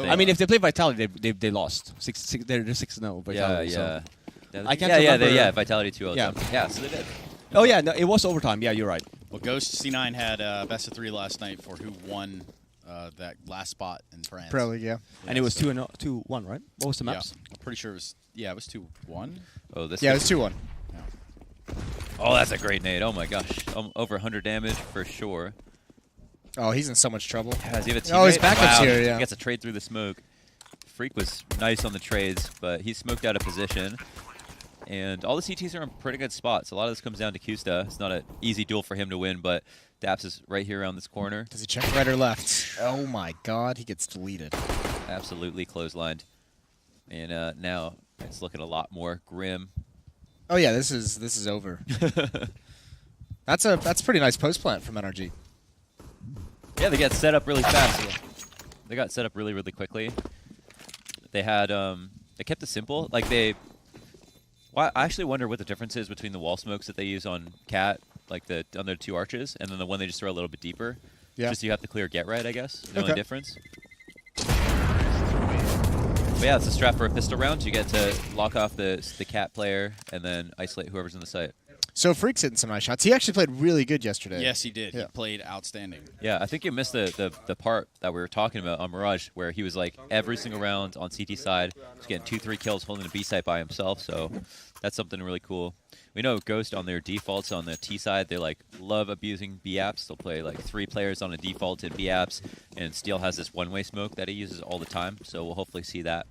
think. I mean, if they play Vitality, they lost. They're 6-0. Vitality. Yeah. So. I can't remember. Yeah, Vitality 2-0. Yeah. Yeah, so they did. Oh, yeah, no, it was overtime. Yeah, you're right. Well, Ghost C9 had best of 3 last night for who won that last spot in France. Pro League, yeah. And it was 2-1, right? What was the maps? Yeah, I'm pretty sure it was. Yeah, it was 2-1. Oh, this. Yeah, it was 2-1. Yeah. Oh, that's a great nade. Oh my gosh, over 100 damage for sure. Oh, he's in so much trouble. Yeah, does he have a Oh, his teammate? backup's Wow, here, yeah. He gets a trade through the smoke. Freak was nice on the trades, but he smoked out of position. And all the CTs are in pretty good spots. A lot of this comes down to Kusta. It's not an easy duel for him to win, but Daps is right here around this corner. Does he check right or left? Oh my god, he gets deleted. Absolutely clotheslined. And now it's looking a lot more grim. Oh yeah, this is over. That's a pretty nice post plant from NRG. Yeah, they got set up really fast. They got set up really, really quickly. They had they kept it simple. Like I actually wonder what the difference is between the wall smokes that they use on Cat, like on their 2 arches, and then the one they just throw a little bit deeper. Yeah. Just so you have to clear get right, I guess. The Okay. only difference. But yeah, it's a strat for a pistol round. You get to lock off the Cat player and then isolate whoever's in the site. So Freak's hitting some nice shots. He actually played really good yesterday. Yes, he did. Yeah. He played outstanding. Yeah, I think you missed the part that we were talking about on Mirage, where he was like every single round on CT side, just getting 2-3 kills, holding the B site by himself. So that's something really cool. We know Ghost on their defaults on the T side, they like love abusing B apps. They'll play like 3 players on a default in B apps, and Steel has this one-way smoke that he uses all the time. So we'll hopefully see that.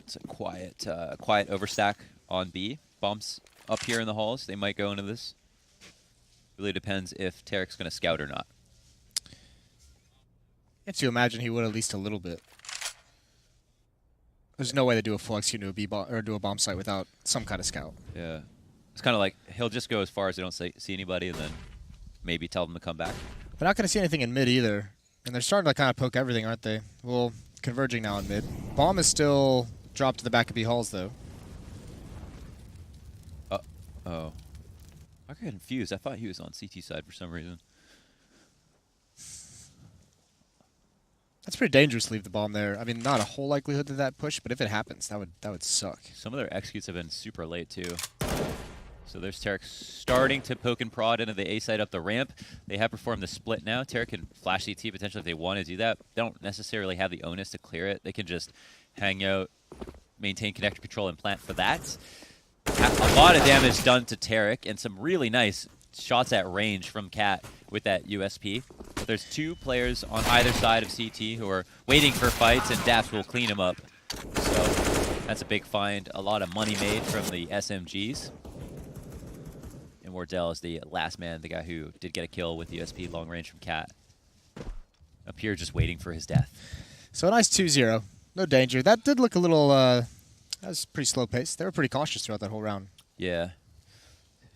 It's a quiet overstack on B. Bumps up here in the halls. They might go into this. Really depends if Tarek's going to scout or not. You have to imagine he would at least a little bit. There's no way to do a full execute to a B bomb or do a bomb site without some kind of scout. Yeah. It's kind of like he'll just go as far as they don't see anybody and then maybe tell them to come back. They're not going to see anything in mid either. And they're starting to kind of poke everything, aren't they? Well, converging now in mid. Bomb is still dropped to the back of B halls, though. Oh. I got confused. I thought he was on CT side for some reason. That's pretty dangerous to leave the bomb there. I mean, not a whole likelihood of that push, but if it happens, that would suck. Some of their executes have been super late, too. So there's Tarek starting to poke and prod into the A side up the ramp. They have performed the split now. Tarek can flash CT potentially if they want to do that. They don't necessarily have the onus to clear it. They can just hang out, maintain connector control, and plant for that. A lot of damage done to Tarek, and some really nice shots at range from Cat with that USP. But there's 2 players on either side of CT who are waiting for fights, and Daps will clean them up. So that's a big find. A lot of money made from the SMGs. And Wardell is the last man, the guy who did get a kill with USP long range from Cat. Up here just waiting for his death. So a nice 2-0. No danger. That did look a little... that was pretty slow pace. They were pretty cautious throughout that whole round. Yeah.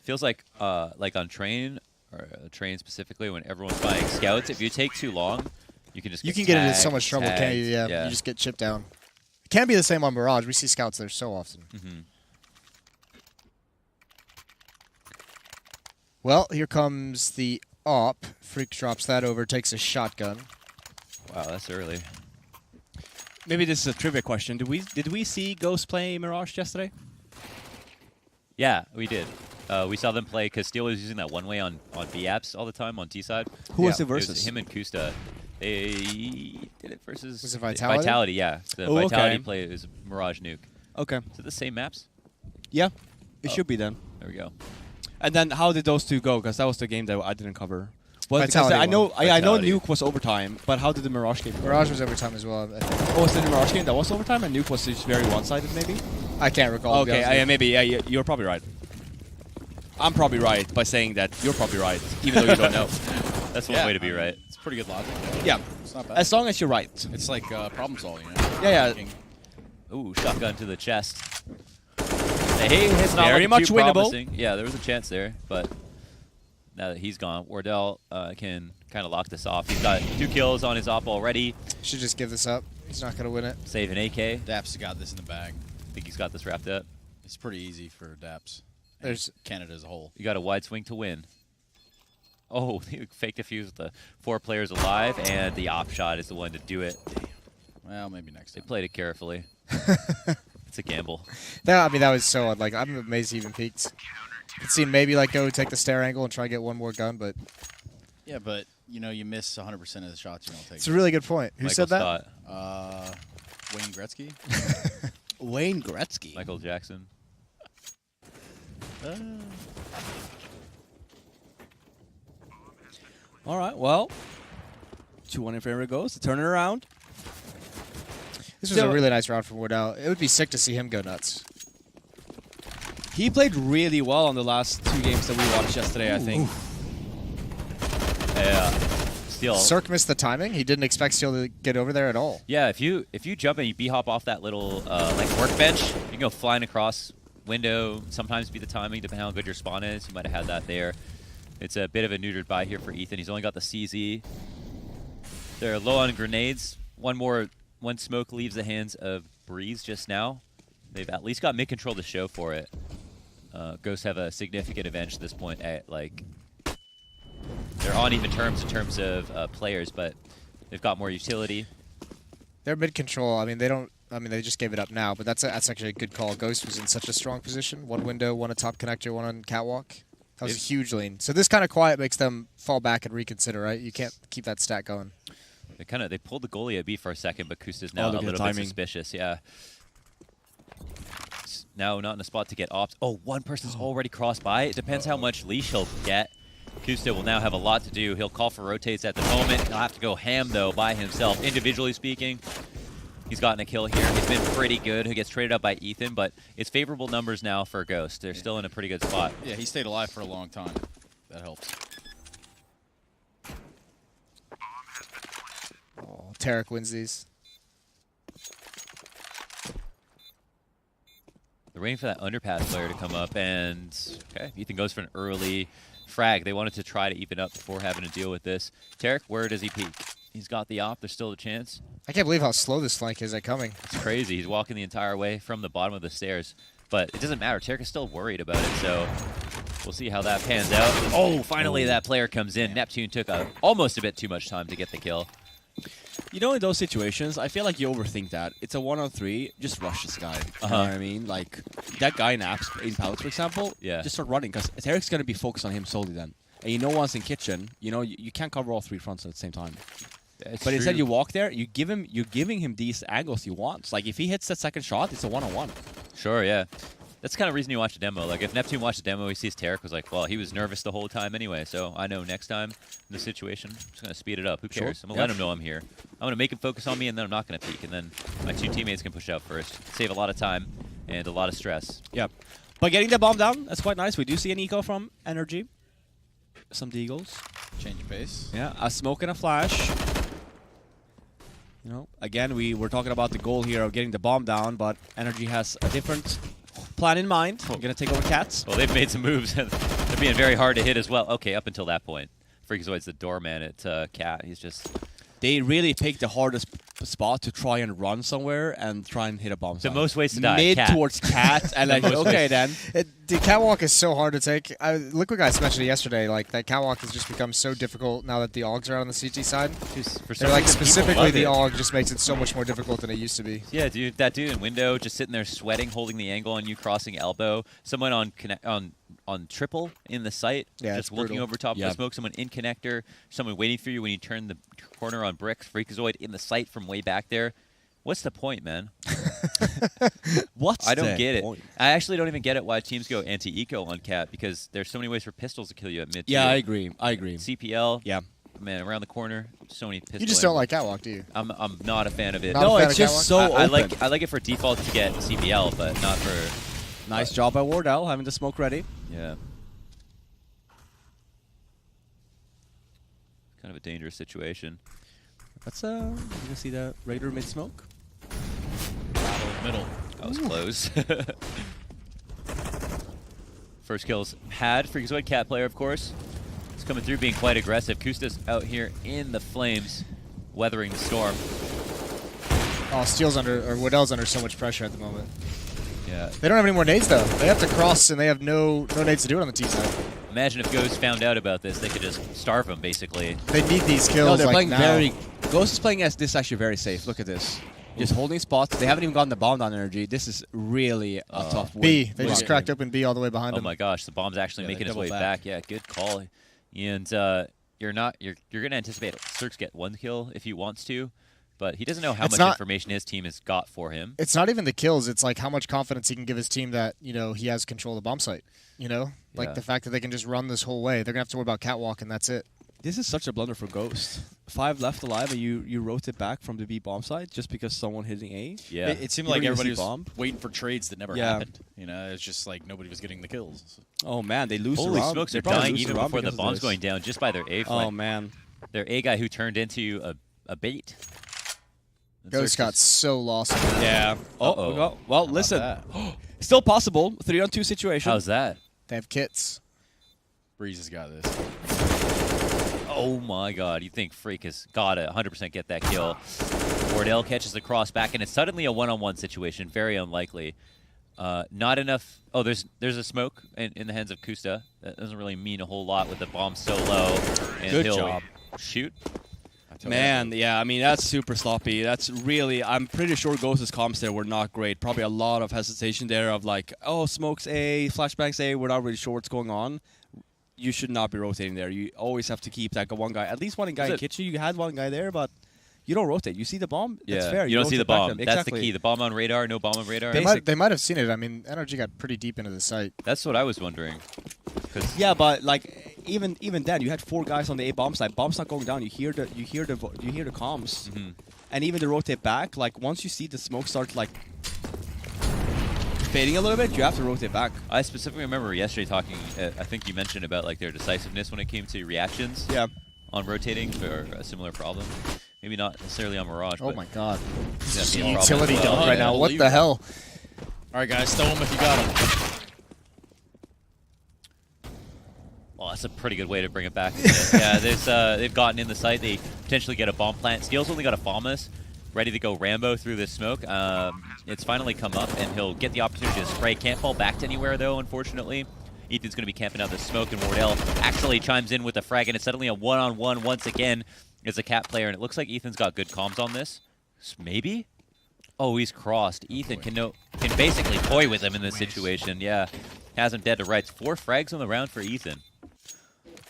Feels like on train, or train specifically, when everyone's buying scouts, if you take too long, you can just get get into so much trouble, can't you? Yeah, you just get chipped down. It can be the same on Mirage. We see scouts there so often. Mm-hmm. Well, here comes the AWP. Freak drops that over, takes a shotgun. Wow, that's early. Maybe this is a trivia question. Did we see Ghost play Mirage yesterday? Yeah, we did. We saw them play because Steel was using that one way on B apps all the time on T side. Who was the It was versus? him and Kusta. They did it versus... Was it Vitality? Vitality, yeah. The Oh, Vitality okay. play is Mirage Nuke. Okay. Is it the same maps? Yeah, it should be then. There we go. And then how did those 2 go? Because that was the game that I didn't cover. Well, because Vitality I know won. I know Vitality. Nuke was overtime, but how did the Mirage game go? Mirage was overtime as well, I think. Oh, was it the Mirage game that was overtime and Nuke was just very one-sided maybe? I can't recall. to be honest with you. Maybe. Yeah, you're probably right. I'm probably right by saying that you're probably right, even though you don't know. That's one way to be right. It's pretty good logic. Yeah, It's not bad. as long as you're right. It's like problem solving. Yeah. Ooh, shotgun to the chest. Hey, it's not Very looking much too winnable. promising. Yeah, there was a chance there, but now that he's gone, Wardell can kind of lock this off. He's got 2 kills on his op already. Should just give this up. He's not going to win it. Save an AK. Daps got this in the bag. I think he's got this wrapped up. It's pretty easy for Daps. and There's Canada as a whole. You got a wide swing to win. Oh, he faked a fuse with the 4 players alive, and the op shot is the one to do it. Well, maybe next They time. played it carefully. It's a gamble. I mean, that was so odd. Like, I'm amazed he even peeked. Could see him maybe like go take the stair angle and try to get one more gun, but Yeah, but you know, you miss 100% of the shots you don't take. it's a really good point. Who Michael said that? Scott, Wayne Gretzky. Wayne Gretzky. Michael Jackson. All right, well, 2-1 in favor of Ghost. Turn it around. This was a really nice round from Wardell. It would be sick to see him go nuts. He played really well on the last 2 games that we watched yesterday, I think. Yeah. Steel. Cirque missed the timing. He didn't expect Steel to get over there at all. Yeah, if you jump and you b-hop off that little like workbench, you can go flying across window. Sometimes be the timing, depending on how good your spawn is. You might have had that there. It's a bit of a neutered buy here for Ethan. He's only got the CZ. They're low on grenades. One smoke leaves the hands of Breeze just now. They've at least got mid-control to show for it. Ghosts have a significant advantage at this point. They're on even terms in terms of players, but they've got more utility. They're mid-control. I mean, they don't. I mean, they just gave it up now, but that's actually a good call. Ghost was in such a strong position. One window, one a top connector, one on catwalk. That was a huge lean. So this kind of quiet makes them fall back and reconsider, right? You can't keep that stat going. They pulled the goalie at B for a second, but Kusta's now a little bit suspicious. Yeah. Now not in the spot to get ops. Oh, one person's already crossed by. It depends how much leash he'll get. Kusta will now have a lot to do. He'll call for rotates at the moment. He'll have to go ham, though, by himself. Individually speaking, he's gotten a kill here. He's been pretty good. He gets traded up by Ethan, but it's favorable numbers now for Ghost. They're still in a pretty good spot. Yeah, he stayed alive for a long time. That helps. Oh, Tarek wins these. They're waiting for that underpass player to come up, and okay, Ethan goes for an early frag. They wanted to try to even up before having to deal with this. Tarek, where does he peek? He's got the op. There's still a chance. I can't believe how slow this flank is at coming. It's crazy. He's walking the entire way from the bottom of the stairs. But it doesn't matter. Tarek is still worried about it, so we'll see how that pans out. Oh, finally that player comes in. Neptune took almost a bit too much time to get the kill. You know, in those situations, I feel like you overthink that. It's a 1-on-3, just rush this guy. You know what I mean? Like, that guy in pallets, for example, just start running, because Tarek's going to be focused on him solely then. And you know once in kitchen, you know, you can't cover all 3 fronts at the same time. But instead you walk there, you're giving him these angles he wants. Like, if he hits that second shot, it's a 1-on-1. Sure, yeah. That's the kind of reason you watch a demo. Like, if Neptune watched a demo, he sees Tarek was like, well, he was nervous the whole time anyway, so I know next time in this situation, I'm just going to speed it up. Who cares? I'm going to let him know I'm here. I'm going to make him focus on me, and then I'm not going to peek. And then my 2 teammates can push out first. Save a lot of time and a lot of stress. Yep. But getting the bomb down, that's quite nice. We do see an eco from NRG. Some deagles. Change of pace. Yeah, a smoke and a flash. You know, again, we're talking about the goal here of getting the bomb down, but NRG has a different plan in mind. We're going to take over Cats. Well, they've made some moves. They're being very hard to hit as well. Okay, up until that point. Freakazoid's the doorman at Cat. He's just... They really picked the hardest spot to try and run somewhere and try and hit a bomb. The most ways to die. Mid Cat. towards Cat, and like, okay then. The catwalk is so hard to take. Liquid guys mentioned it yesterday. Like, that catwalk has just become so difficult now that the AUGs are out on the CT side. For like, specifically the AUG just makes it so much more difficult than it used to be. Yeah, dude, that dude in window just sitting there sweating, holding the angle on you, crossing elbow. Someone on triple in the site, just looking over top of the smoke. Someone in connector, someone waiting for you when you turn the corner on bricks. Freakazoid in the site from way back there. What's the point, man? I don't get it. I actually don't even get it why teams go anti-eco on Cat, because there's so many ways for pistols to kill you at mid. Yeah, I agree. CPL. Yeah. Man, around the corner, so many pistols. You just don't like catwalk, do you? I'm not a fan of it. No, it's just so open. I like it for default to get CPL, but not for... Nice job by Wardell, having the smoke ready. Yeah. Kind of a dangerous situation. Let's you can see the Raider mid smoke. Middle. That was close. First kills had Freakazoid, Cat player, of course. It's coming through, being quite aggressive. Kusta's out here in the flames, weathering the storm. Oh, Waddell's under so much pressure at the moment. Yeah. They don't have any more nades, though. They have to cross, and they have no nades to do it on the T side. Imagine if Ghost found out about this, they could just starve him, basically. They need these kills. No, they're like playing now. Ghost is playing as this actually very safe. Look at this. Just holding spots. They haven't even gotten the bomb down NRG. This is really a tough win. B. They just cracked open B all the way behind Oh him. my gosh, the bomb's actually making its way back. Yeah, good call. And you're gonna anticipate Cirques get 1 kill if he wants to, but he doesn't know how much information his team has got for him. It's not even the kills. It's like how much confidence he can give his team that he has control of the bomb site. Like the fact that they can just run this whole way. They're gonna have to worry about catwalk, and that's it. This is such a blunder for Ghost. 5 left alive, and you rotate back from the B bomb side just because someone hitting A. Yeah, it seemed like everybody was waiting for trades that never happened. It's just like nobody was getting the kills. Oh man, they lose. Holy smokes, they're dying even before the bomb's going down just by their A flank. Oh man, their A guy who turned into a bait. Ghost got so lost. Yeah. Well, listen. Still possible. 3-on-2 situation. How's that? They have kits. Breeze has got this. Oh my god, you think Freak has got to 100% get that kill. Wardell catches the cross back, and it's suddenly a one-on-one situation. Very unlikely. Not enough. Oh, there's a smoke in the hands of Kusta. That doesn't really mean a whole lot with the bomb so low. And Good he'll job. Shoot. Man, yeah, I mean, that's super sloppy. That's really, I'm pretty sure Ghost's comms there were not great. Probably a lot of hesitation there of like, oh, smokes A, flashbangs A, we're not really sure what's going on. You should not be rotating there. You always have to keep that one guy, at least one guy in kitchen. You had one guy there, but you don't rotate. You see the bomb, that's fair. You don't see the bomb. Exactly. That's the key. The bomb on radar, no bomb on radar. They might have seen it. I mean, NRG got pretty deep into the site. That's what I was wondering. Yeah, but like even then, you had 4 guys on the A bomb side. Bomb's not going down. You hear the comms, and even the rotate back. Like once you see the smoke start like fading a little bit, you have to rotate back. I specifically remember yesterday talking. I think you mentioned about like their decisiveness when it came to reactions. Yeah. On rotating for a similar problem. Maybe not necessarily on Mirage. Oh my god. Utility dump right now. What the hell? All right, guys, throw them if you got them. Well, that's a pretty good way to bring it back. Yeah, they've gotten in the site. They potentially get a bomb plant. Steel's only got a FAMAS ready to go Rambo through this smoke. It's finally come up, and he'll get the opportunity to spray. Can't fall back to anywhere, though, unfortunately. Ethan's going to be camping out the smoke, and Wardell actually chimes in with a frag, and it's suddenly a one-on-one once again as a cat player, and it looks like Ethan's got good comms on this. Maybe? Oh, he's crossed. Ethan can basically toy with him in this situation. Yeah, has him dead to rights. 4 frags on the round for Ethan.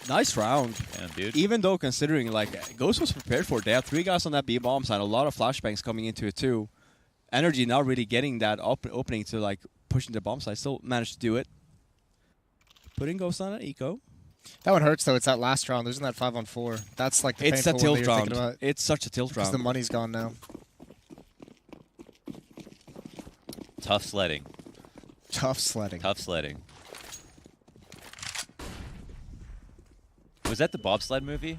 Nice round. Damn, dude. Even though considering like Ghost was prepared for it, they have 3 guys on that B bomb side, a lot of flashbangs coming into it too. NRG not really getting that opening to like pushing the bomb side, still managed to do it. Putting Ghost on an eco. That one hurts though. It's that last round. Losing that 5-on-4. That's like the it's a painful tilt one that round. It's such a tilt round. Because the money's gone now. Tough sledding. Tough sledding. Tough sledding. Was that the bobsled movie?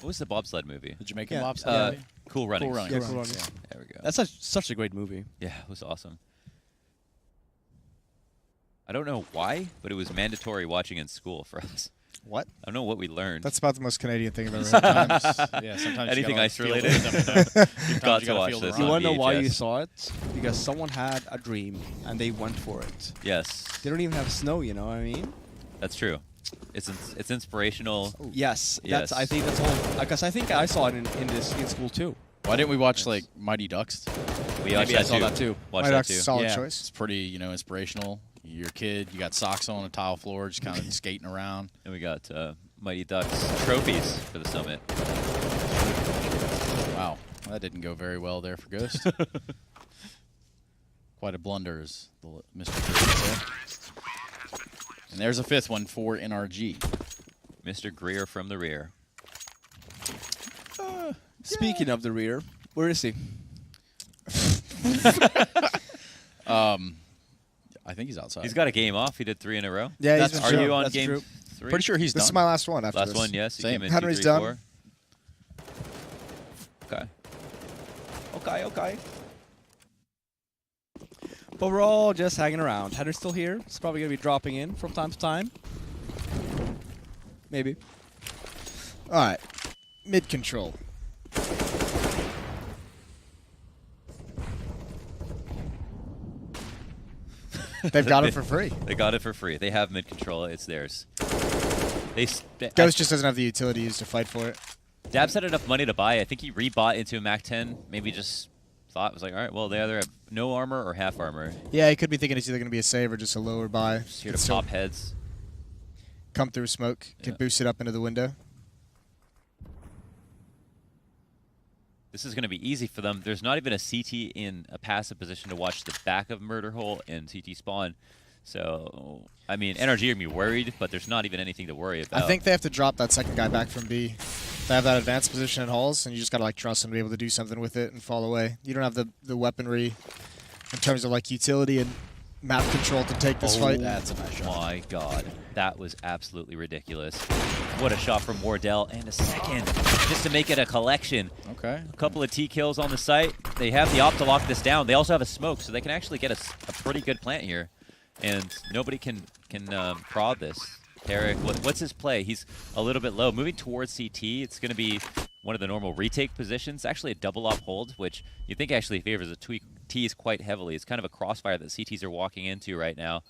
What was the bobsled movie? The Jamaican bobsled movie? Cool Runnings. Cool Runnings. Yeah, Cool Runnings. Yeah. There we go. That's such a great movie. Yeah, it was awesome. I don't know why, but it was mandatory watching in school for us. What? I don't know what we learned. That's about the most Canadian thing I've ever heard. Yeah, sometimes anything ice related. You've got to watch this. You want to know why VHS. you saw it? Because someone had a dream and they went for it. Yes, They don't even have snow, you know what I mean? that's true. It's inspirational. Yes, Yes. I think that's all. Because I think I saw it in school too. Why didn't we watch like Mighty Ducks? We watched Maybe I saw that too. Watched My that Ducks, too. solid Yeah. choice. It's pretty, inspirational. You're a kid, you got socks on a tile floor, just kind of skating around. And we got Mighty Ducks trophies for the summit. Wow, that didn't go very well there for Ghost. Quite a blunder, as Mr. Greer said. And there's a 5th one for NRG. Mr. Greer from the rear. Speaking of the rear, where is he? I think he's outside. He's got a game off. He did 3 in a row. Yeah, That's he's Are been you true. on That's game true. 3? Pretty sure he's This done. is my last one after Last this. one, yes. He Same. came in Henry's 2, 3, done. 4. Okay. But we're all just hanging around. Henry's still here. He's probably going to be dropping in from time to time. Maybe. All right. Mid control. They've got it for free. They got it for free. They have mid control. It's theirs. Ghost just doesn't have the utility used to fight for it. Dabs had enough money to buy. I think he rebought into a Mac 10. Maybe just thought, was like, all right, well, they either have no armor or half armor. Yeah, he could be thinking it's either going to be a save or just a lower buy. Just here to pop heads. Come through smoke. Can boost it up into the window. This is going to be easy for them. There's not even a CT in a passive position to watch the back of Murder Hole and CT spawn. So, I mean, NRG are going to be worried, but there's not even anything to worry about. I think they have to drop that second guy back from B. They have that advanced position in halls, and you just got to like trust them to be able to do something with it and fall away. You don't have the weaponry in terms of like utility and map control to take this fight. That's a nice shot. My God, that was absolutely ridiculous. What a shot from Wardell, and a second, just to make it a collection. Okay. A couple of T kills on the site. They have the op to lock this down. They also have a smoke, so they can actually get a pretty good plant here. And nobody can prod this. Tarek, what's his play? He's a little bit low. Moving towards CT, it's going to be one of the normal retake positions. Actually a double op hold, which you think actually favors the T's quite heavily. It's kind of a crossfire that CTs are walking into right now.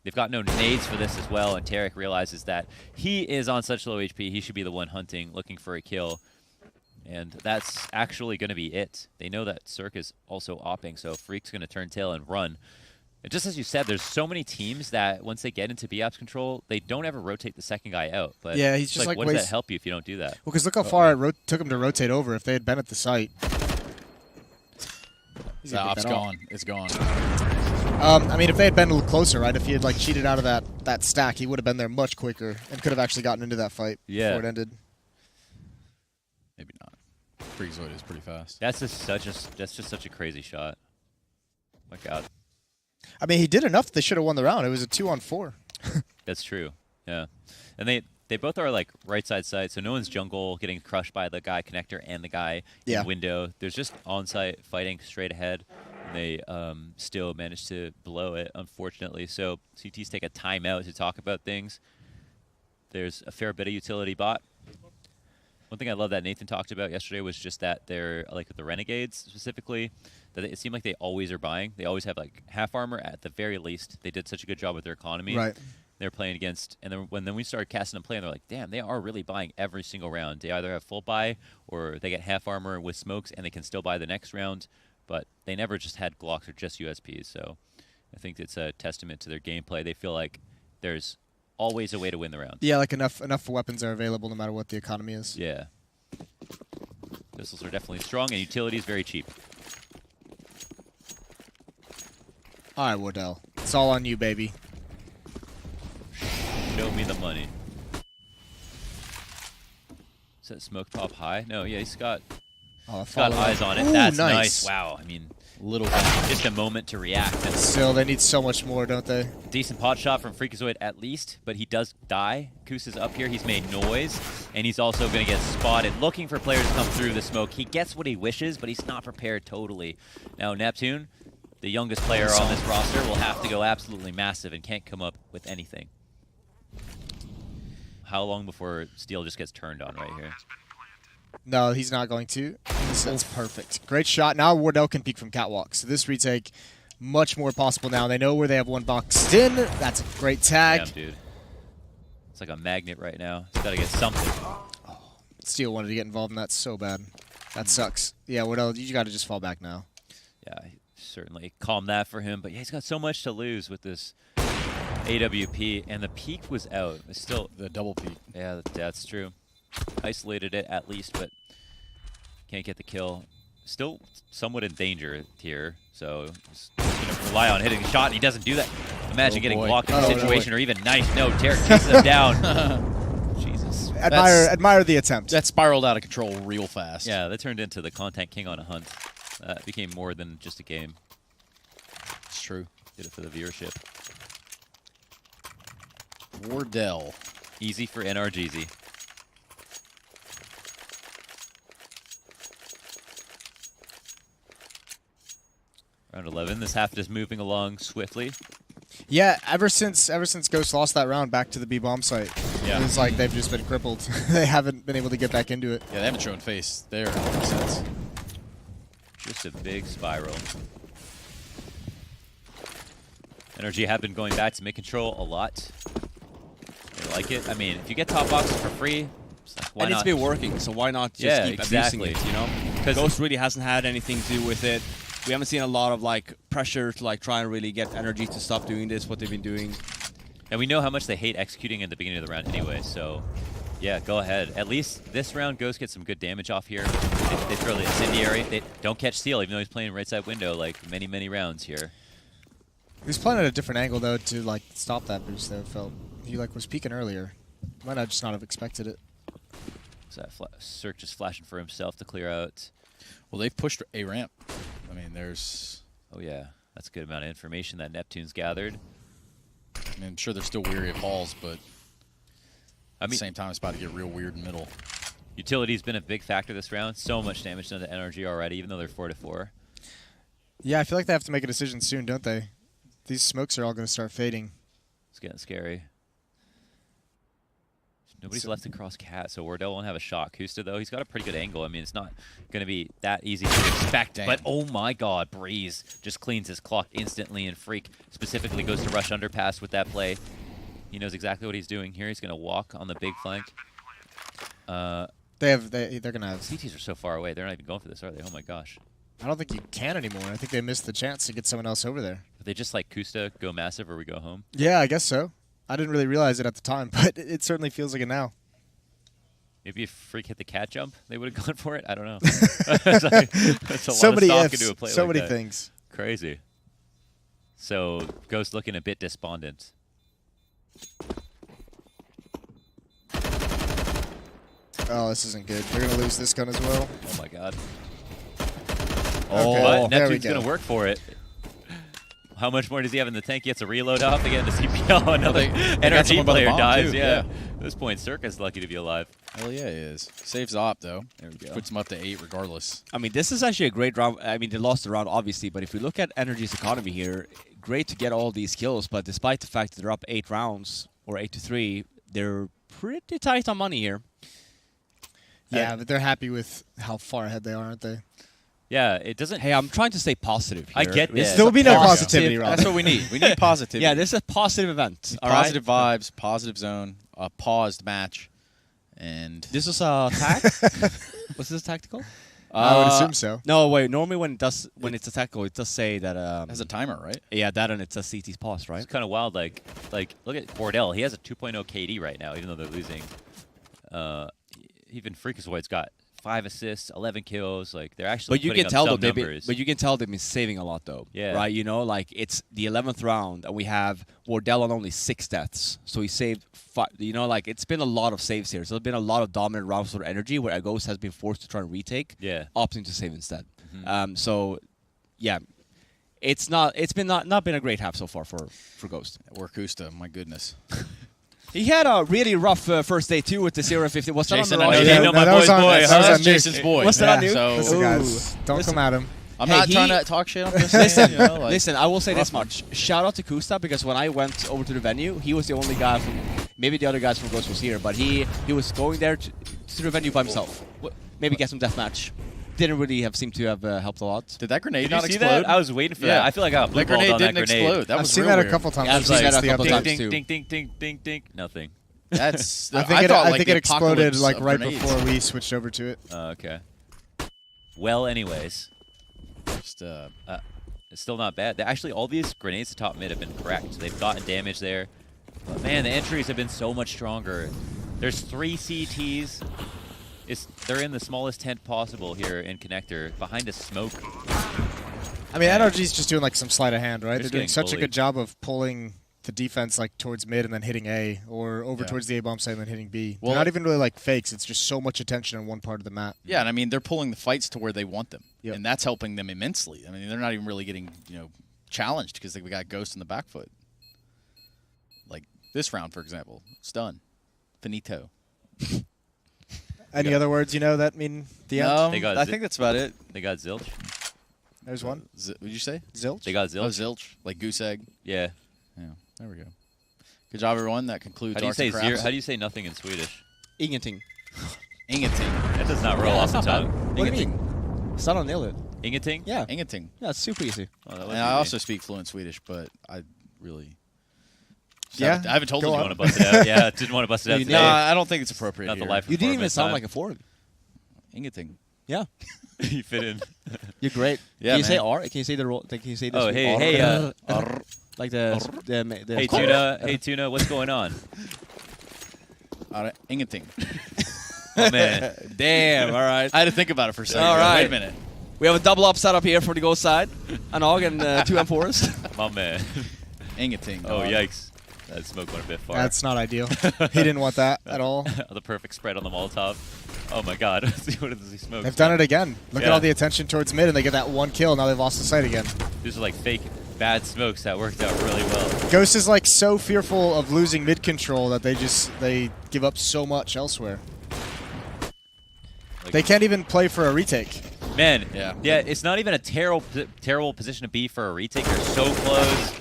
They've got no nades for this as well, and Tarek realizes that he is on such low HP, he should be the one hunting, looking for a kill. And that's actually going to be it. They know that Cirque is also opping, so Freak's going to turn tail and run. And just as you said, there's so many teams that once they get into B-Ops control, they don't ever rotate the second guy out. But yeah, he's just like what does that help you if you don't do that? Well, because look how far it took him to rotate over if they had been at the site. The op's gone. It's gone. I mean, if they had been a little closer, right? If he had like cheated out of that stack, he would have been there much quicker and could have actually gotten into that fight before it ended. Maybe not. Freakazoid is pretty fast. That's just such a crazy shot. My God. I mean, he did enough. They should have won the round. It was a 2-on-4. That's true. Yeah, and they both are like right side side, so no one's jungle getting crushed by the guy connector and the guy in window. There's just on site fighting straight ahead. And they still managed to blow it, unfortunately. So CTs take a timeout to talk about things. There's a fair bit of utility bot. One thing I love that Nathan talked about yesterday was just that they're, like with the Renegades specifically, that it seemed like they always are buying. They always have like half armor at the very least. They did such a good job with their economy. Right. They're playing against, and then when we started casting and playing, they're like, damn, they are really buying every single round. They either have full buy or they get half armor with smokes and they can still buy the next round, but they never just had Glocks or just USPs. So I think it's a testament to their gameplay. They feel like there's always a way to win the round. Yeah, like enough weapons are available no matter what the economy is. Yeah. Pistols are definitely strong, and utility is very cheap. All right, Wardell. It's all on you, baby. Show me the money. Is that smoke pop high? No, yeah, he's got eyes on it. Ooh, That's nice. Wow, I mean, Little just a moment to react. And still, they need so much more, don't they? decent pot shot from Freakazoid at least, but he does die. Koos is up here. He's made noise, and he's also going to get spotted, looking for players to come through the smoke. He gets what he wishes, but he's not prepared totally. Now, Neptune, the youngest player on this roster, will have to go absolutely massive and can't come up with anything. How long before Steel just gets turned on right here? No, he's not going to. That's perfect. Great shot. Now Wardell can peek from catwalk. So this retake, much more possible now. They know where they have one boxed in. That's a great tag. Damn, dude. It's like a magnet right now. He's got to get something. Oh, Steel wanted to get involved in that so bad. That sucks. Yeah, Wardell, you got to just fall back now. Yeah, certainly calm that for him. But yeah, he's got so much to lose with this AWP, and the peak was out. It's still the double peak. Yeah, that's true. Isolated it at least, but can't get the kill. Still somewhat in danger here, so he's going to rely on hitting the shot, and he doesn't do that. Imagine getting blocked in a situation, or even nice. No, Tarek takes him down. Jesus. Admire the attempt. That spiraled out of control real fast. Yeah, that turned into the content king on a hunt. It became more than just a game. It's true. Did it for the viewership. Wardell. Easy for NRG. Round 11. This half is moving along swiftly. Yeah, ever since Ghost lost that round back to the B-bomb site, it's like they've just been crippled. They haven't been able to get back into it. Yeah, they haven't shown face there ever since. Just a big spiral. NRG have been going back to mid control a lot. They like it. I mean, if you get top boxes for free, it's like, Why and not? it's been working, so why not just Yeah, keep exactly. abusing it, you know? 'Cause- Ghost really hasn't had anything to do with it. We haven't seen a lot of like pressure to like try and really get NRG to stop doing this, what they've been doing. And we know how much they hate executing at the beginning of the round anyway, so yeah, go ahead. At least this round, Ghost gets some good damage off here. They throw the incendiary. They don't catch Steel, even though he's playing right side window like many, many rounds here. He was playing at a different angle though to like stop that boost. Though felt he like was peeking earlier. Might not just not have expected it. So that Cirque just flashing for himself to clear out. Well, they've pushed a ramp. I mean, there's. Oh yeah, that's a good amount of information that Neptune's gathered. I mean, I'm sure they're still weary of halls, but I at the mean, same time, it's about to get real weird in the middle. utility's been a big factor this round. So much damage done to NRG already, even though they're 4-4. Yeah, I feel like they have to make a decision soon, don't they? These smokes are all going to start fading. It's getting scary. Nobody's left across Cat, so Wardell won't have a shot. Kusta, though, he's got a pretty good angle. I mean, it's not going to be that easy to expect. Damn. But, oh my god, Breeze just cleans his clock instantly, and Freak specifically goes to rush underpass with that play. He knows exactly what he's doing here. He's going to walk on the big flank. They're going to have. CTs are so far away. They're not even going for this, are they? Oh my gosh. I don't think you can anymore. I think they missed the chance to get someone else over there. But they just like Kusta, go massive, or we go home. Yeah, I guess so. I didn't really realize it at the time, but it certainly feels like it now. Maybe if Freak hit the cat jump, they would have gone for it. I don't know. That's a So lot many of stock ifs, into a play so like many that. things. Crazy. So Ghost looking a bit despondent. Oh, this isn't good. They're going to lose this gun as well. Oh my god. Okay, But there we Neptune's go. going to work for it. How much more does he have in the tank? He has to reload off again to CPL. Another they got NRG someone by the player bomb, dies. too, Yeah. yeah. At this point, Circa's lucky to be alive. Hell yeah, he is. Saves the op, though. There we go. Puts him up to 8 regardless. I mean, this is actually a great round. I mean, they lost the round, obviously, but if we look at NRG's economy here, great to get all these kills, but despite the fact that they're up 8 rounds, or 8-3, they're pretty tight on money here. Yeah, but they're happy with how far ahead they are, aren't they? Yeah, it doesn't. Hey, I'm trying to stay positive here. I get This this. is There will a be no positive- positivity, Rob. That's what we need. We need positivity. Yeah, this is a positive event. All Positive right? vibes, positive zone, a paused match, and This was a tac. Was this tactical? I would assume so. No, wait. Normally, when it's a tactical, it does say that. has a timer, right? Yeah, that and it says CT's pause, right? It's kind of wild. Like look at Wardell. He has a 2.0 KD right now, even though they're losing. Even Freakazoid's got 5 assists, 11 kills. Like they're actually. But you putting can up tell some though, numbers. but you can tell they've been saving a lot though. Yeah. Right. You know, like it's the 11th round, and we have Wardell on only 6 deaths, so he saved 5. You know, like it's been a lot of saves here. So there's been a lot of dominant rounds for energy where a Ghost has been forced to try and retake. Yeah. Opting to save instead. So, yeah, it's not been a great half so far for Ghost. Or Kusta, my goodness. He had a really rough first day too with the 0-50. Was that Jason, on I the know right? you know my that was boy's on- boy, that huh? was That's on Nick. Jason's boy. What's that on you? So Listen, Ooh. guys, don't Listen. come at him. I'm Hey, not trying he- to talk shit. I'm just saying, you know, like, Listen, I will say this much. Shout out to Kusta because when I went over to the venue, he was the only guy from. Maybe the other guys from Ghost was here, but he was going there to the venue by himself. Maybe get some deathmatch. Didn't really seem to have helped a lot. did that grenade Did you not see explode? that? I was waiting for Yeah. that. I feel like I got blue That grenade balled on didn't that grenade. explode. That I've was seen real that weird. a couple times. Yeah, I've I've seen that a the couple update. times. Ding, too. ding, ding, ding, ding, ding. Nothing. That's. I think thought, like, it the exploded apocalypse like of right grenades. before we switched over to it. Okay. Well, anyways, Just, it's still not bad. Actually, all these grenades to top mid have been correct. They've gotten damage there. But man, the entries have been so much stronger. There's 3 CTs. They're in the smallest tent possible here in connector, behind a smoke. I mean, NRG's just doing like some sleight of hand, right? They're They're just doing getting such a bullied. good job of pulling the defense like towards mid and then hitting A, or over Yeah. towards the A bomb site and then hitting B. Well- They're not even really like fakes. It's just so much attention on one part of the map. yeah, and I mean, they're pulling the fights to where they want them. Yep. And that's helping them immensely. I mean, they're not even really getting, challenged because we got Ghost in the back foot. Like this round, for example. It's done. Finito. Any other words that mean the end? They got I zi- think that's about it. They got zilch. There's one. What did you say? Zilch. They got Oh, zilch. zilch. Like goose egg. Yeah. Yeah, there we go. Good job, everyone. That concludes How do you Arts say and zero? Crafts. How do you say nothing in Swedish? Ingenting. Ingenting. That does not roll Yeah, off the that's not tongue. bad. What do you mean? Start nailed it. Ingenting? Yeah. Ingenting. Yeah, it's super easy. Oh, that was And I easy. also speak fluent Swedish, but I really Yeah, I haven't told go him. Didn't on. want to bust it out. Yeah, didn't want to bust it out You today. No, I don't think it's appropriate. Not the here. live You didn't even performance sound time. like a foreign. Ingenting. Yeah. You fit in. You're great. Yeah, Can you say man. R? Can you say the role? Can you say this? Oh, hey, like the Hey, Tuna. Hey, Tuna. What's going on? Ingenting. Oh, man. Damn. All right. I had to think about it for a second. All right. Wait a minute. We have a double up setup here for the Ghost side. Anog and 2M Forest. My man. Ingenting. Oh, yikes. That smoke went a bit far. That's not ideal. He didn't want that at all. The perfect spread on the Molotov. Oh, my God. What does he smoke? They've done it again. Look at Yeah. all the attention towards mid, and they get that one kill. Now they've lost the sight again. These are like fake bad smokes that worked out really well. Ghost is like so fearful of losing mid control that they give up so much elsewhere. Like, They can't even play for a retake. Man, Yeah. it's not even a terrible position to be for a retake. They're so close.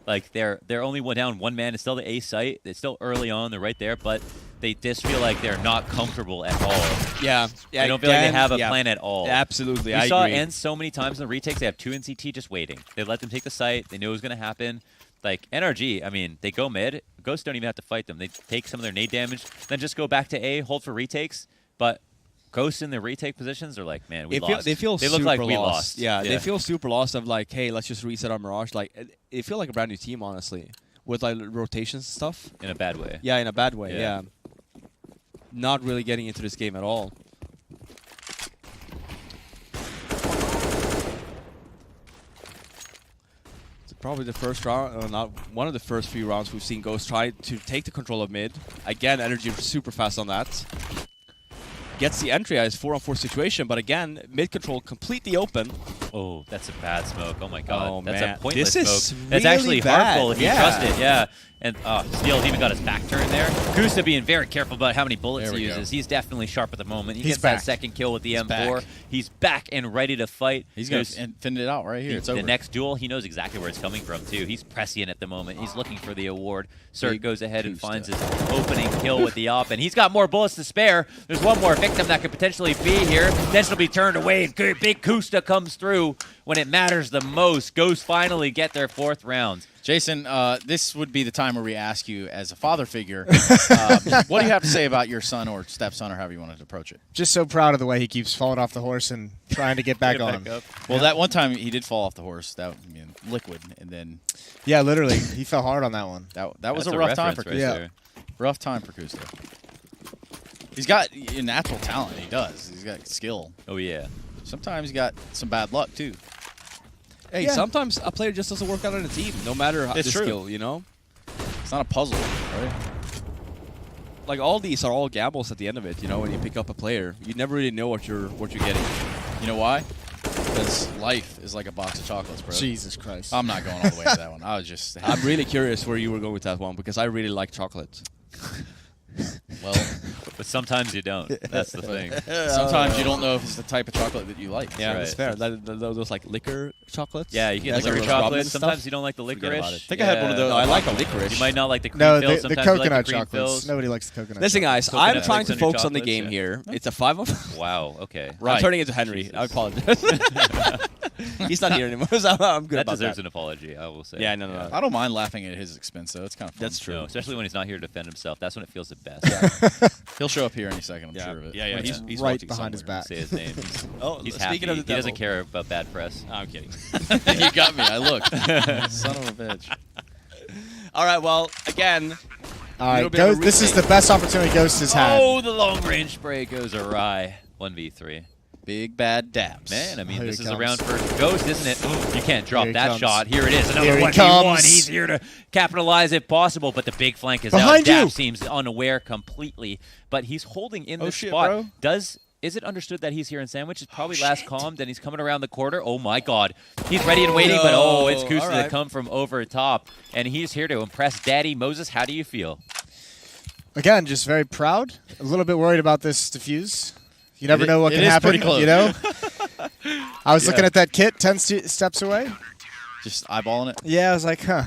Like they're only down one man. It's still the A site. It's still early on. They're right there, but they just feel like they're not comfortable at all. Yeah. They don't feel like they have a plan at all. Absolutely. We saw Ends so many times in the retakes. They have 2 in CT just waiting. They let them take the site. They knew it was going to happen. Like NRG, I mean, they go mid. Ghosts don't even have to fight them. They take some of their nade damage, then just go back to A, hold for retakes. But Ghosts in the retake positions are like, man, we lost. They feel They super look like lost. we lost. Yeah, they feel super lost of like, hey, let's just reset our Mirage. Like, they feel like a brand new team, honestly, with like rotations and stuff. In a bad way. Yeah, in a bad way. Yeah. Yeah. Not really getting into this game at all. It's probably the first round, not one of the first few rounds we've seen Ghost try to take the control of mid. Again, NRG super fast on that. Gets the entry as 4-on-4 situation, but again, mid control completely open. Oh, that's a bad smoke. Oh my god. Oh, that's man. a pointless This is smoke. That's really actually bad. harmful if you Yeah. trust it, yeah. And Steele's even got his back turned there. Gusta being very careful about how many bullets There he we go. uses. He's definitely sharp at the moment. He He's gets back. that second kill with the M4. back. He's back and ready to fight. He's going Goose- to finish it out right here. It's the over. next duel, he knows exactly where it's coming from, too. He's prescient at the moment. He's looking for the award. Cert Big goes ahead and Gusta. finds his opening kill with the op, and he's got more bullets to spare. There's one more victim that could potentially be here. Then she'll be turned away, and Big Gusta comes through when it matters the most. Ghosts finally get their 4th round. Jason, this would be the time where we ask you, as a father figure, what do you have to say about your son or stepson or however you wanted to approach it? Just so proud of the way he keeps falling off the horse and trying to get back on. up. Well, that one time he did fall off the horse, that liquid, and then Yeah, literally, he fell hard on that one. that was That's a rough time for reference Kusta. right Yeah. there. Rough time for Kusta. He's got a natural talent. He does. He's got skill. Oh, yeah. Sometimes he got some bad luck too. Hey, Yeah. sometimes a player just doesn't work out on a team, no matter how the It's true. skill, you know? It's not a puzzle, right? Like, all these are all gambles at the end of it, you know, when you pick up a player. You never really know what you're getting. You know why? Because life is like a box of chocolates, bro. Jesus Christ. I'm not going all the way to that one. I was just I'm really curious where you were going with that one, because I really like chocolate. well. But sometimes you don't. That's the thing. Sometimes you don't know if it's the type of chocolate that you like. Yeah, right. that's fair. Those like liquor chocolates. Yeah, you get Like liquor those rum chocolate. and Sometimes stuff. you don't like the Forget about licorice. it. I think I had one of those. No, I like the licorice. You might not like the cream No, fills. the Sometimes you like coconut the cream chocolates. fills. Nobody likes the coconut Listen, chocolates. guys, I'm Coconut trying to flakes on your focus on the chocolates, game yeah. here. It's a 5-on. Wow, okay. Right. I'm turning into Henry. Jesus. I apologize. He's not here anymore, so I'm good That about deserves that. an apology, I will say. Yeah, no. I don't mind laughing at his expense, though. It's kind of fun. That's true. No, especially when he's not here to defend himself. That's when it feels the best. He'll show up here any second, I'm Yeah. sure of it. Yeah, he's right watching behind his somewhere. back. Say his name. Oh, He's speaking happy. of the He doesn't devil. care about bad press. I'm kidding. You got me. I looked. Son of a bitch. All right, well, again, All right, little bit of a Ghost, this is retake. the best opportunity Ghost has had. Oh, the long range spray goes awry. 1v3. Big bad dabs. Man, I mean, Here this he is a comes. round for Ghost, isn't it? You can't drop Here he that comes. shot. Here it is. Another Here he 1v1. comes. He's here to capitalize if possible, but the big flank is Behind out. you. Dap seems unaware completely, but he's holding in Oh, this shit, spot. bro. Is it understood that he's here in Sandwich? It's probably last calmed, and he's coming around the corner. Oh, my God. He's ready and waiting, but it's No. Kusa All to right. come from over top, and he's here to impress Daddy. Moses, how do you feel? Again, just very proud. A little bit worried about this defuse. You never It- know what it can is happen. pretty close. You know. I was looking at that kit 10 steps away. Just eyeballing it. Yeah, I was like, huh.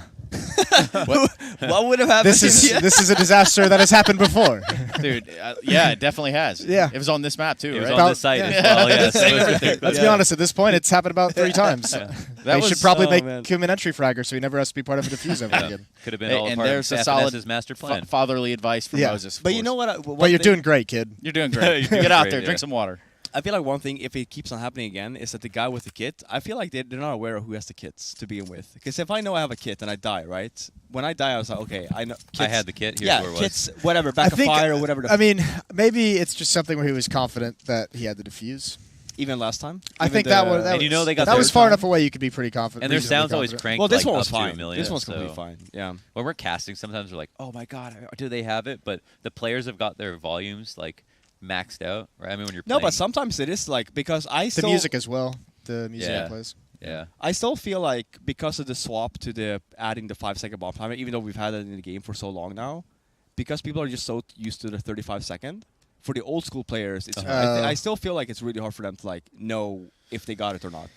What would have happened? This is a disaster that has happened before. Dude, yeah, it definitely has. Yeah. It was on this map, too, It was right? on this site as well. Yeah, so Let's be honest. At this point, it's happened about 3 times. They should probably make him an entry fragger so he never has to be part of a defuse ever again. could have been all And part there's of a solid FNS's master plan. fatherly advice from Yeah. Moses. of But you course. know what? But you're doing great, kid. You're doing great. You're doing Get out great, there, yeah. drink some water. I feel like one thing, if it keeps on happening again, is that the guy with the kit, I feel like they're not aware of who has the kits to begin with. Because if I know I have a kit and I die, right? When I die, I was like, okay, I know. Kits, I had the kit. Here's yeah, where it was. kits, whatever, back of fire or whatever. I mean, maybe it's just something where he was confident that he had the defuse. Even last time. I Even think that was. And you know they got that their was far time. enough away. You could be pretty confident. And their reasonably sound's always confident. cranked. Well, this like, one was up to a fine. million, This one's so completely fine. Yeah. when we're casting, sometimes we're like, oh my god, do they have it? But the players have got their volumes like maxed out, right? I mean, when you're No, playing, but sometimes it is like because I The still music as well. The music Yeah. he plays. yeah, I still feel like because of the swap to the adding the 5-second bomb timer, even though we've had it in the game for so long now, because people are just so used to the 35-second. For the old school players, it's I still feel like it's really hard for them to like know if they got it or not.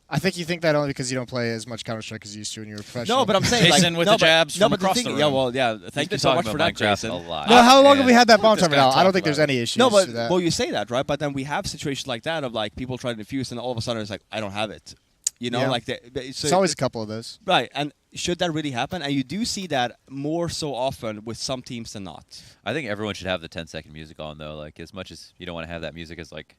I think you think that only because you don't play as much Counter-Strike as you used to when you were professional. No, but I'm saying Jason like, with no, the but- jabs no, from but across the the thing, room. yeah, well, yeah. He's Thank been you so much talking for about that, Minecraft Jason. a lot. No, how long have we And had that bomb this timer guy now? I don't talk think there's about any issues No, but with that. well, you say that, right? But then we have situations like that of like people try to defuse, and all of a sudden it's like I don't have it. You know, Yeah. like so It's always a couple of those. right. And should that really happen? And you do see that more so often with some teams than not. I think everyone should have the 10-second music on though. Like as much as you don't want to have that music as like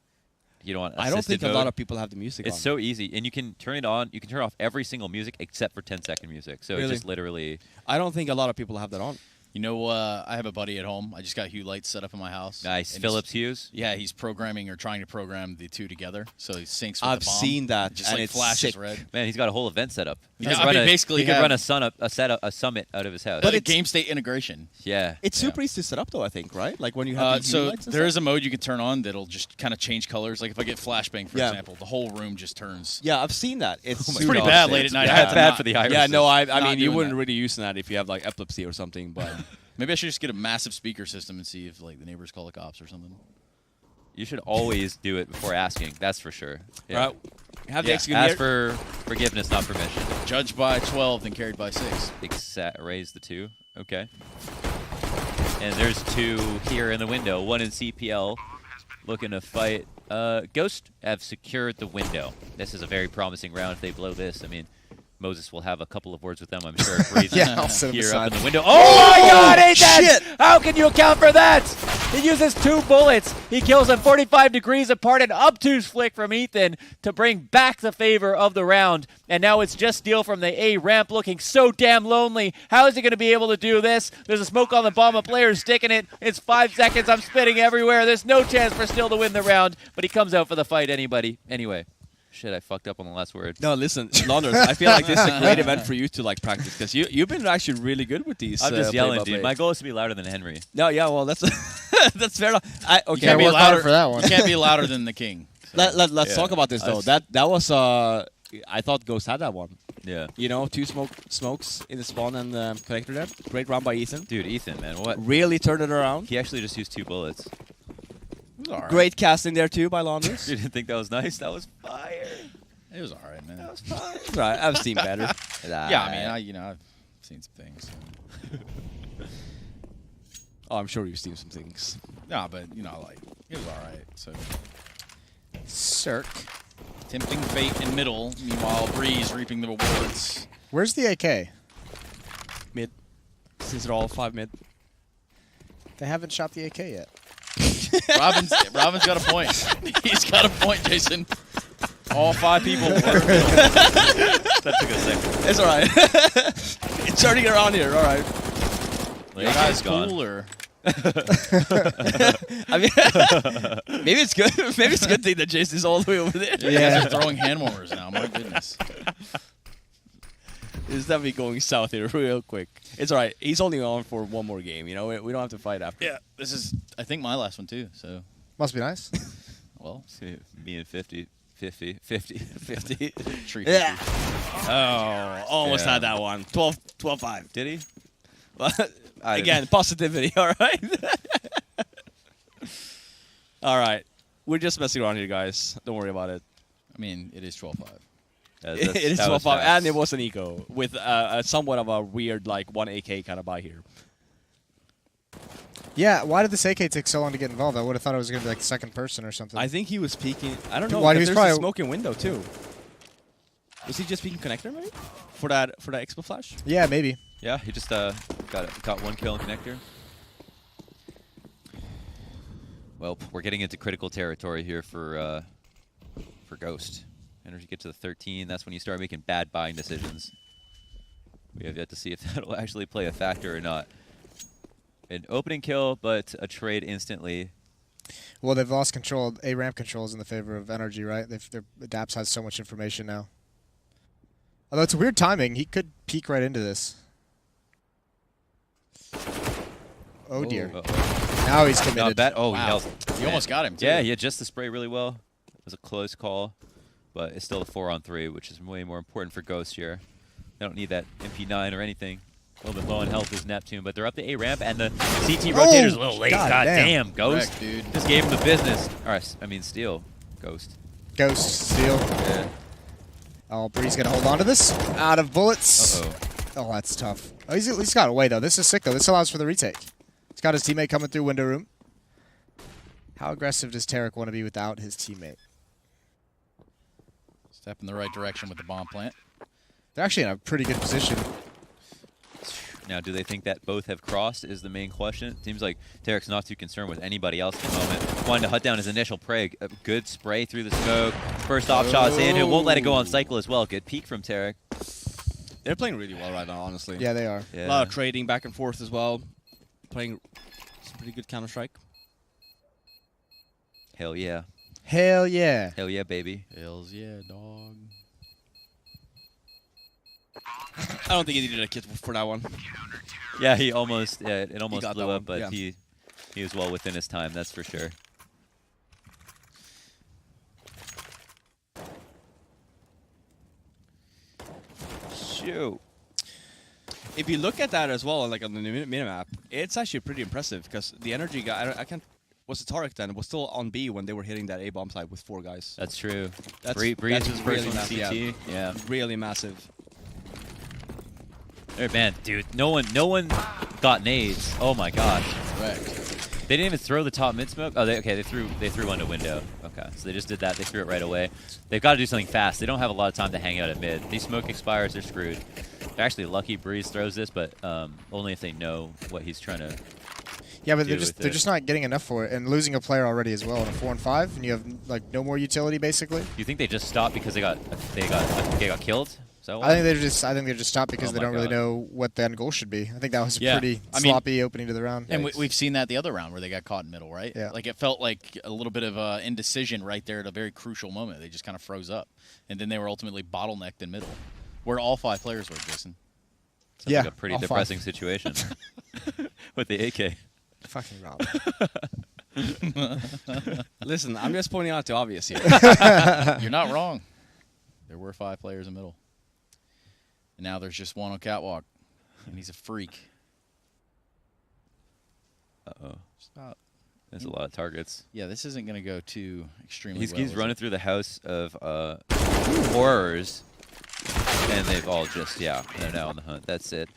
you don't want. I don't assisted think a mode. lot of people have the music It's on. so easy, and you can turn it on. You can turn off every single music except for 10-second music. So Really? it's just literally. I don't think a lot of people have that on. You know, I have a buddy at home. I just got Hue lights set up in my house. Nice. And Philips Hughes. Yeah, he's programming or trying to program the two together, so he syncs with I've the bomb. seen that, Just and like it's flashes sick. red. Man, he's got a whole event set up. He Yeah, could I run mean, a- basically he could have- run a summit out of his house. But it's- game state integration. yeah. It's super easy to set up though. I think, right? Like when you have these So lights and there stuff. is a mode you can turn on that'll just kind of change colors. Like if I get flashbang, for Yeah. example, the whole room just turns. Yeah, I've seen that. It's Oh my It's pretty God. bad late at night. I Yeah, have it's to bad not- for the irises. Yeah, no, I Not mean, you doing wouldn't that. really use that if you have like epilepsy or something, but Maybe I should just get a massive speaker system and see if like the neighbors call the cops or something. You should always do it before asking. That's for sure. Yeah. right. Have the Yeah, execute Ask here. for forgiveness, not permission. Judged by 12, then carried by 6. Raise the 2. Okay. And there's 2 here in the window. 1 in CPL. Looking to fight. Ghost have secured the window. This is a very promising round if they blow this. I mean, Moses will have a couple of words with them, I'm sure. Breeze Yeah, I'll sit him here aside. up in the window. Oh my God, Ethan! shit! How can you account for that? He uses 2 bullets. He kills them 45 degrees apart. An obtuse flick from Ethan to bring back the favor of the round. And now it's just Steel from the A ramp looking so damn lonely. How is he going to be able to do this? There's a smoke on the bomb. A player's sticking it. It's 5 seconds. I'm spitting everywhere. There's no chance for Steel to win the round. But he comes out for the fight anyway. Shit, I fucked up on the last word. No, listen, Launders, I feel like this is a great event for you to like practice because you've been actually really good with these. I'm just yelling, dude. play-by-play. My goal is to be louder than Henry. No, yeah, well, that's that's fair enough. Okay, can't be work louder harder for that one. You can't be louder than the king. So. let's Yeah. talk about this though. That's- That was I thought Ghost had that one. Yeah. You know, 2 smokes in the spawn and connector there. Great round by Ethan. Dude, Ethan, man, what? Really turned it around. He actually just used 2 bullets. It was all right. Great casting there too by Launders. You didn't think that was nice? That was fire. It was all right, man. Right, I've seen better. Yeah, I mean, I've seen some things. Oh, I'm sure you've seen some things. No, but like it was all right. So Cirque. tempting fate in middle. Meanwhile, Breeze reaping the rewards. Where's the AK? Mid. Since they're all 5 mid. They haven't shot the AK yet. Robin's got a point. He's got a point, Jason. All 5 people. That took a second. It's alright. It's turning around here, alright. The You AK's guys gone. cool or? I mean, maybe it's good. Maybe it's a good thing that Jason's all the way over there. You guys are throwing hand warmers now. My goodness. It's definitely going south here real quick. It's alright. He's only on for 1 more game. You know, we don't have to fight after. Yeah, this is I think my last one too. So Must be nice. well, See, me and 50. 50. tree. Yeah. Oh, almost Yeah. had that one. 12-5. Did he? Again, positivity. All right. All right. We're just messing around here, guys. Don't worry about it. I mean, it is 12-5. It is 12-5, and it was an eco with somewhat of a weird like 1 AK kind of buy here. Yeah, why did this AK take so long to get involved? I would have thought it was going to be like second person or something. I think he was peeking. I don't know. Why, he was there's probably a smoking window too. Was he just peeking connector maybe for that expo flash? Yeah, maybe. Yeah, he just got 1 kill in connector. Well, we're getting into critical territory here for Ghost. NRG get to the 13. That's when you start making bad buying decisions. We have yet to see if that'll actually play a factor or not. An opening kill, but a trade instantly. Well, they've lost control. A ramp controls in the favor of NRG, right? Their Daps has so much information now. Although it's weird timing, he could peek right into this. Oh dear. Now he's committed. Oh, wow. He almost got him, too. Yeah, he adjusted the spray really well. It was a close call, but it's still a 4-on-3, which is way more important for Ghost here. They don't need that MP9 or anything. A little bit low on health is Neptune, but they're up the A ramp, and the CT rotator's a little late. God damn, Ghost. Correct, dude. Just gave him the business. All right, I mean, Steel. Ghost. Ghost, Steel. Yeah. Oh, Bree's going to hold on to this. Out of bullets. Uh-oh. Oh, that's tough. Oh, he's at least got away, though. This is sick, though. This allows for the retake. He's got his teammate coming through window room. How aggressive does Tarek want to be without his teammate? Step in the right direction with the bomb plant. They're actually in a pretty good position. Now, do they think that both have crossed is the main question. It seems like Tarek's not too concerned with anybody else at the moment. Wanting to hunt down his initial prey. A good spray through the smoke. First off shot, Sandu won't let it go on cycle as well. Good peek from Tarek. They're playing really well right now, honestly. Yeah, they are. Yeah. A lot of trading back and forth as well. Playing some pretty good Counter-Strike. Hell yeah. Hell yeah. Hell yeah, baby. Hells yeah, dog. I don't think he needed a kit for that one. Yeah, he almost, it almost got blew that up, one, but yeah. he was well within his time, that's for sure. Shoot. If you look at that as well, like on the minimap, it's actually pretty impressive because the NRG guy, I can't, was it Tarek then? Was still on B when they were hitting that A bomb site with 4 guys. That's true. That's Breeze was first really on massive, CT. Yeah. Really massive. Hey, man, dude, no one got nades. Oh my gosh. Correct. They didn't even throw the top mid smoke. Oh, they threw one to window. Okay, so they just did that. They threw it right away. They've got to do something fast. They don't have a lot of time to hang out at mid. These smoke expires, they're screwed. They're actually lucky Breeze throws this, but only if they know what he's trying to. Yeah, but they're just not getting enough for it, and losing a player already as well in a 4-on-5, and you have like no more utility basically. You think they just stopped because they got killed? So I think they're just stopped because Oh they my don't really God. know what the end goal should be. I think that was a Yeah. pretty I mean- sloppy opening to the round. And we've seen that the other round where they got caught in middle, right? Yeah. Like it felt like a little bit of indecision right there at a very crucial moment. They just kind of froze up. And then they were ultimately bottlenecked in middle, where all 5 players were, Jason. Sounds Yeah, like a pretty all depressing 5. situation with the AK. Fucking Rob. Listen, I'm just pointing out the obvious here. You're not wrong. There were 5 players in middle. And now there's just one on catwalk. And he's a freak. Uh-oh. Stop. There's a lot of targets. Yeah, this isn't going to go too extremely He's well. is running it? through the house of horrors, and they've all just, they're now on the hunt. That's it.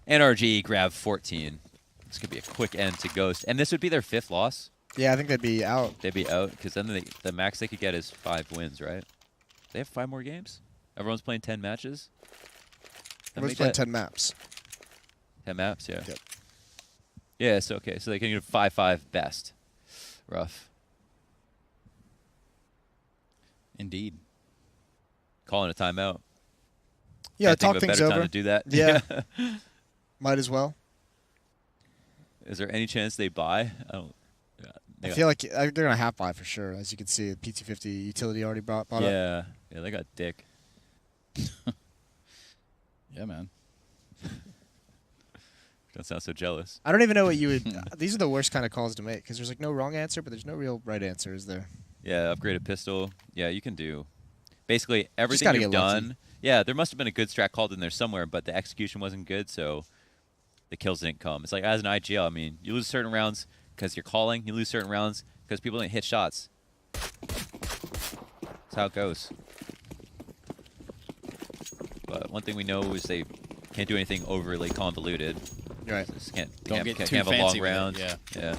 NRG grab 14. This could be a quick end to Ghost. And this would be their 5th loss. Yeah, I think they'd be out. They'd be out, because then the max they could get is 5 wins, right? They have 5 more games? Everyone's playing 10 matches? We're playing 10 maps. 10 maps, yeah. Yep. Yeah, so okay. So they can get 5-5 best. Rough. Indeed. Calling a timeout. Yeah, Can't think talk of a things better over. time to do that. Yeah. Might as well. Is there any chance they buy? I don't. I feel like they're going to half buy for sure. As you can see, the PT50 utility already bought up. Yeah, they got dick. Yeah, man. Don't sound so jealous. I don't even know what you would... these are the worst kind of calls to make, because there's like no wrong answer, but there's no real right answer, is there? Yeah, upgrade a pistol. Yeah, you can do basically everything gotta you've get lucky. done. Yeah, there must have been a good strat called in there somewhere, but the execution wasn't good, so the kills didn't come. It's like as an IGL, I mean, you lose certain rounds because you're calling. You lose certain rounds because people didn't hit shots. That's how it goes. But one thing we know is they can't do anything overly convoluted. Right. Just can't Don't get can't too have a long fancy with it, round. yeah. Yeah.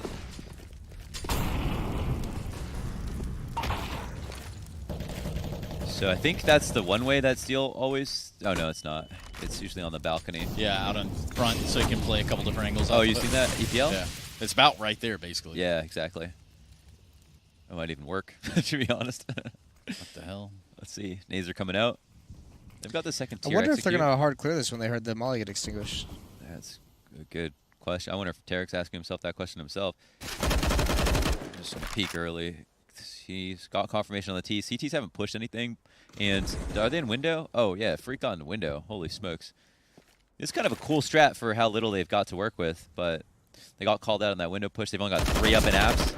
So I think that's the one way that Steel always. Oh no, it's not. It's usually on the balcony. Yeah, out on front, so you can play a couple different angles. Oh, off you of it. seen that EPL? Yeah, it's about right there, basically. Yeah, exactly. It might even work, to be honest. What the hell? Let's see. Nades are coming out. They've got the second I tier. wonder if they're execute. gonna hard clear this when they heard the molly get extinguished. That's a good question. I wonder if Tarek's asking himself that question himself. Just gonna peek early. He's got confirmation on the T. CTs haven't pushed anything. And are they in window? Oh, yeah. Freak on window. Holy smokes. It's kind of a cool strat for how little they've got to work with, but they got called out on that window push. They've only got 3 up in apps.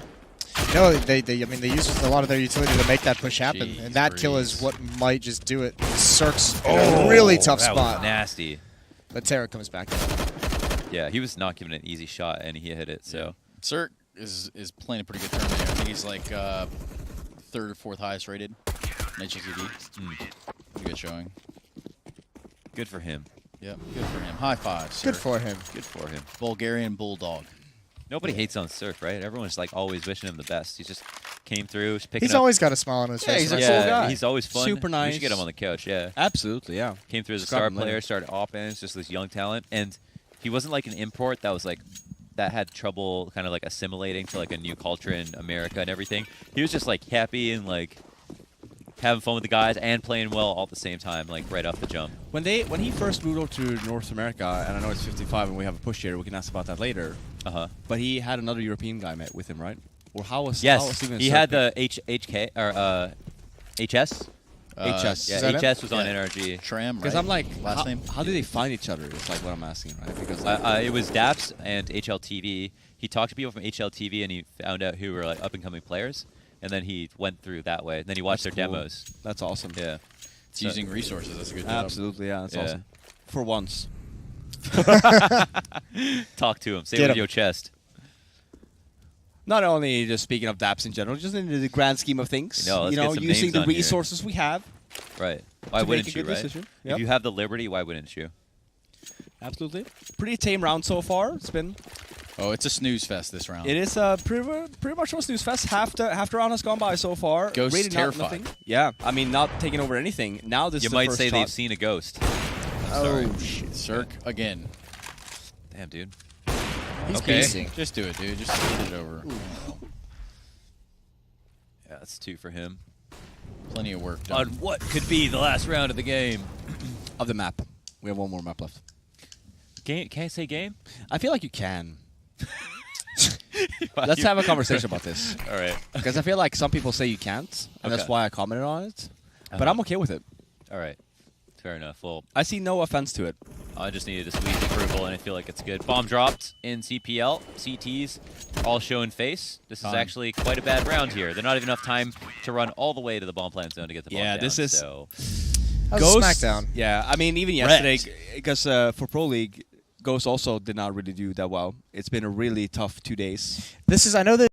No, I mean, they used a lot of their utility to make that push happen, Jeez, and that kill is Breeze. what might just do it. Cirque's in a really tough that spot. was nasty. But Tarek comes back. Yeah, he was not given an easy shot, and he hit it, so. Cirque is playing a pretty good tournament here. I think he's like 3rd or 4th highest rated in HGTV. Pretty good showing. Good for him. Yep, good for him. High five, Cirque. Good for him. Good for him. Bulgarian Bulldog. Nobody hates on Surf, right? Everyone's like always wishing him the best. He just came through, just picking He's up. always got a smile on his Yeah, face. he's a right? cool guy. He's always fun. Super We nice. should get him on the couch, yeah. Absolutely, yeah. Came through as a Scott star Miller. player, started offense, just this young talent. And he wasn't like an import that was like, that had trouble kind of like assimilating to like a new culture in America and everything. He was just like happy and like having fun with the guys and playing well all at the same time, like right off the jump. When he first moved over to North America, and I know it's 55 and we have a push here, we can ask about that later. But he had another European guy met with him, right? Or how was how was Yes, even he had the HK or HS. HS? Yeah, Is that HS was on Yeah. NRG. Tram, right? Because I'm like, last name. how did they find each other? It's like what I'm asking, right? Because like, It was Daps and HLTV. He talked to people from HLTV and he found out who were like up and coming players, and then he went through that way. And then he watched That's their cool. demos. that's awesome. Yeah, It's using resources. That's a good job. Absolutely, yeah, that's Yeah. awesome. For once. talk to him. Say Get it with him. your chest. Not only just speaking of DApps in general, just in the grand scheme of things. No, let's you get know, some using names the on here. resources we have. Right. Why To make wouldn't a you, good right? decision. If Yep. you have the liberty, why wouldn't you? Absolutely. Pretty tame round so far. It's been. Oh, it's a snooze fest this round. It is pretty much a snooze fest. Half the round has gone by so far. Ghost Rated not terrified. nothing. Yeah, I mean not taking over anything. Now this You is the might first say shot. they've seen a ghost. Oh, shit. Cirque again. Damn, dude. He's Okay. beasting. Just do it, dude. Just get it over. Yeah, that's 2 for him. Plenty of work On done. what could be the last round of the game. of the map. We have one more map left. Game? Can't say game? I feel like you can. Let's have a conversation about this. All right. Because I feel like some people say you can't, and that's Okay. why I commented on it. But Uh-huh. I'm okay with it. All right. Fair enough. Well, I see no offense to it. I just needed to squeeze approval, and I feel like it's good. Bomb dropped in CPL. CTs all showing face. This is Time. actually quite a bad round here. There's not even enough time to run all the way to the bomb plant zone to get the bomb Yeah, down. this is- So That was a SmackDown. Yeah, I mean, even yesterday, because for Pro League, Ghost also did not really do that well. It's been a really tough 2 days. This is, I know that